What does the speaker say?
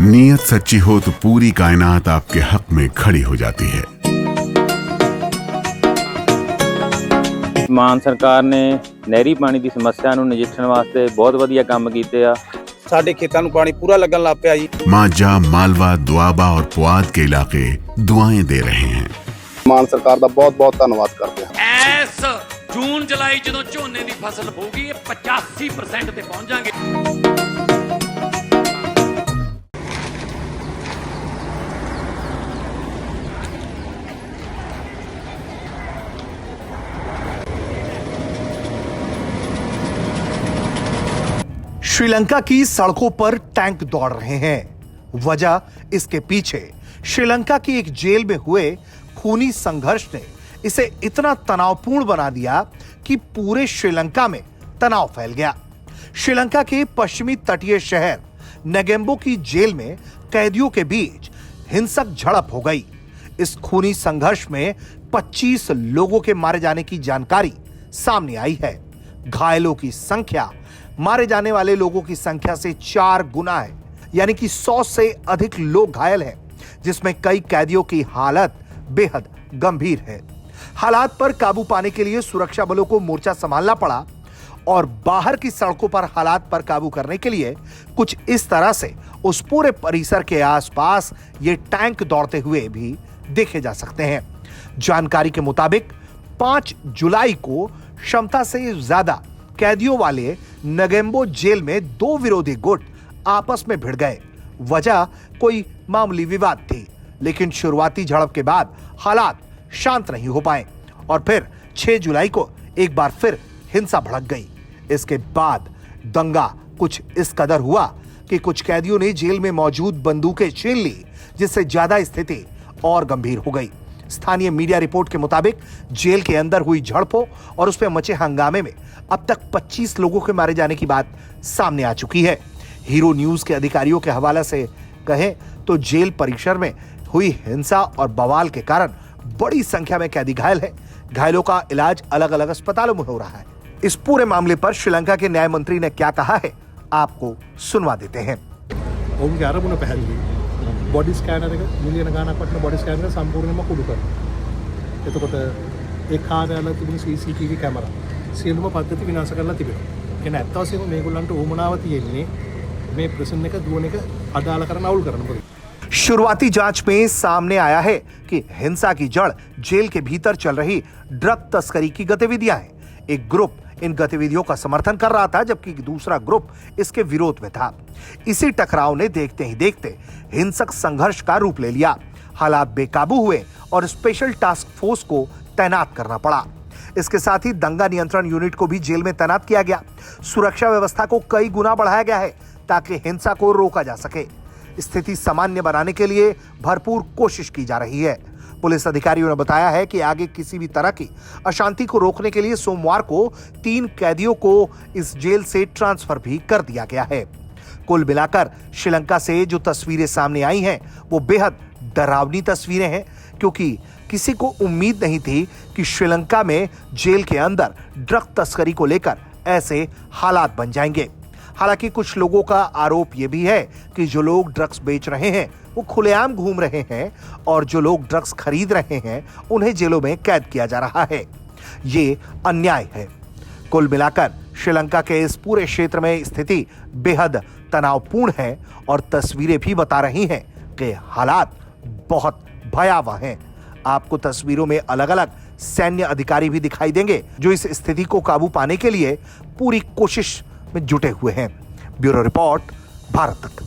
नीयत सच्ची हो तो पूरी कायनात आपके हक में खड़ी हो जाती है। ਮਾਨ ਸਰਕਾਰ ਨੇ ਨਹਿਰੀ ਪਾਣੀ ਦੀ ਸਮੱਸਿਆ ਨੂੰ ਨਜਿੱਠਣ ਵਾਸਤੇ ਬਹੁਤ ਵਧੀਆ ਕੰਮ ਕੀਤੇ ਆ। ਸਾਡੇ ਖੇਤਾਂ ਨੂੰ ਪਾਣੀ ਪੂਰਾ ਲੱਗਣ ਲੱਗ ਪਿਆ ਜੀ। मांझा, मालवा, दुआबा और पुआध के इलाके दुआएं दे रहे हैं। ਮਾਨ ਸਰਕਾਰ ਦਾ ਬਹੁਤ-ਬਹੁਤ ਧੰਨਵਾਦ ਕਰਦੇ ਹਾਂ। ਇਸ ਜੂਨ ਜੁਲਾਈ ਜਦੋਂ ਝੋਨੇ ਦੀ ਫਸਲ ਹੋਊਗੀ ਇਹ 85% ਤੇ ਪਹੁੰਚ ਜਾਾਂਗੇ। श्रीलंका की सड़कों पर टैंक दौड़ रहे हैं। वजह इसके पीछे श्रीलंका की एक जेल में हुए खूनी संघर्ष ने इसे इतना तनावपूर्ण बना दिया कि पूरे श्रीलंका में तनाव फैल गया। श्रीलंका के पश्चिमी तटीय शहर नेगेम्बो की जेल में कैदियों के बीच हिंसक झड़प हो गई। इस खूनी संघर्ष में 25 लोगों के मारे जाने की जानकारी सामने आई है। घायलों की संख्या मारे जाने वाले लोगों की संख्या से 4 गुना है, यानी कि 100 से अधिक लोग घायल हैं, जिसमें कई कैदियों की हालत बेहद गंभीर है। हालात पर काबू पाने के लिए सुरक्षा बलों को मोर्चा संभालना पड़ा और बाहर की सड़कों पर हालात पर काबू करने के लिए कुछ इस तरह से उस पूरे परिसर के आसपास ये टैंक दौड़ते हुए भी देखे जा सकते हैं। जानकारी के मुताबिक 5 जुलाई को क्षमता से ज्यादा कैदियों वाले नेगेम्बो जेल में 2 विरोधी गुट आपस में भिड़ गए। वजह कोई मामूली विवाद थी, लेकिन शुरुआती झड़प के बाद हालात शांत नहीं हो पाए और फिर 6 जुलाई को एक बार फिर हिंसा भड़क गई। इसके बाद दंगा कुछ इस कदर हुआ कि कुछ कैदियों ने जेल में मौजूद बंदूकें छीन ली, जिससे ज्यादा स्थिति और गंभीर हो गई। स्थानीय मीडिया रिपोर्ट के मुताबिक जेल के अंदर हुई झड़पों और उसमें मचे हंगामे में अब तक 25 लोगों के मारे जाने की बात सामने आ चुकी है। हीरो न्यूज के अधिकारियों के हवाले से कहें तो जेल परिसर में हुई हिंसा और बवाल के कारण बड़ी संख्या में कैदी घायल है। घायलों का इलाज अलग अलग अस्पतालों में हो रहा है। इस पूरे मामले पर श्रीलंका के न्याय मंत्री ने क्या कहा है, आपको सुनवा देते हैं। බොඩි ස්කෑනර් එක මිලියන ගණනක් වටින බොඩි ස්කෑනර් එක සම්පූර්ණයෙන්ම කුඩු කරනවා. එතකොට ඒ කාර්යාලවල තිබුණු CCTV කැමරා සියලුම පද්ධති විනාශ කරලා තිබෙනවා. එන ඇත්ත වශයෙන්ම මේගොල්ලන්ට උමනාව තියෙන්නේ මේ ප්‍රශ්න එක දුවන එක අදාළ කරන අවුල් කරන. शुरुआती जांच में सामने आया है कि हिंसा की जड़ जेल के भीतर चल रही ड्रग तस्करी की गतिविधियां हैं। एक ग्रुप इन गतिविधियों का समर्थन कर रहा था, जबकि दूसरा ग्रुप इसके विरोध में था। इसी टकराव ने देखते ही देखते हिंसक संघर्ष का रूप ले लिया। हालात बेकाबू हुए और स्पेशल टास्क फोर्स को तैनात करना पड़ा। इसके साथ ही दंगा नियंत्रण यूनिट को भी जेल में तैनात किया गया। सुरक्षा व्यवस्था को कई गुना बढ़ाया गया है ताकि हिंसा को रोका जा सके। स्थिति सामान्य बनाने के लिए भरपूर कोशिश की जा रही है। पुलिस अधिकारियों ने बताया है कि आगे किसी भी तरह की अशांति को रोकने के लिए सोमवार को 3 कैदियों को इस जेल से ट्रांसफर भी कर दिया गया है। कुल मिलाकर श्रीलंका से जो तस्वीरें सामने आई हैं वो बेहद डरावनी तस्वीरें हैं, क्योंकि किसी को उम्मीद नहीं थी कि श्रीलंका में जेल के अंदर ड्रग तस्करी को लेकर ऐसे हालात बन जाएंगे। हालांकि कुछ लोगों का आरोप यह भी है कि जो लोग ड्रग्स बेच रहे हैं वो खुलेआम घूम रहे हैं और जो लोग ड्रग्स खरीद रहे हैं उन्हें जेलों में कैद किया जा रहा है। ये अन्याय है। कुल मिलाकर श्रीलंका के इस पूरे क्षेत्र में स्थिति बेहद तनावपूर्ण है और तस्वीरें भी बता रही हैं कि हालात बहुत भयावह हैं। आपको तस्वीरों में अलग अलग सैन्य अधिकारी भी दिखाई देंगे जो इस स्थिति को काबू पाने के लिए पूरी कोशिश में जुटे हुए हैं। ब्यूरो रिपोर्ट, भारत तक।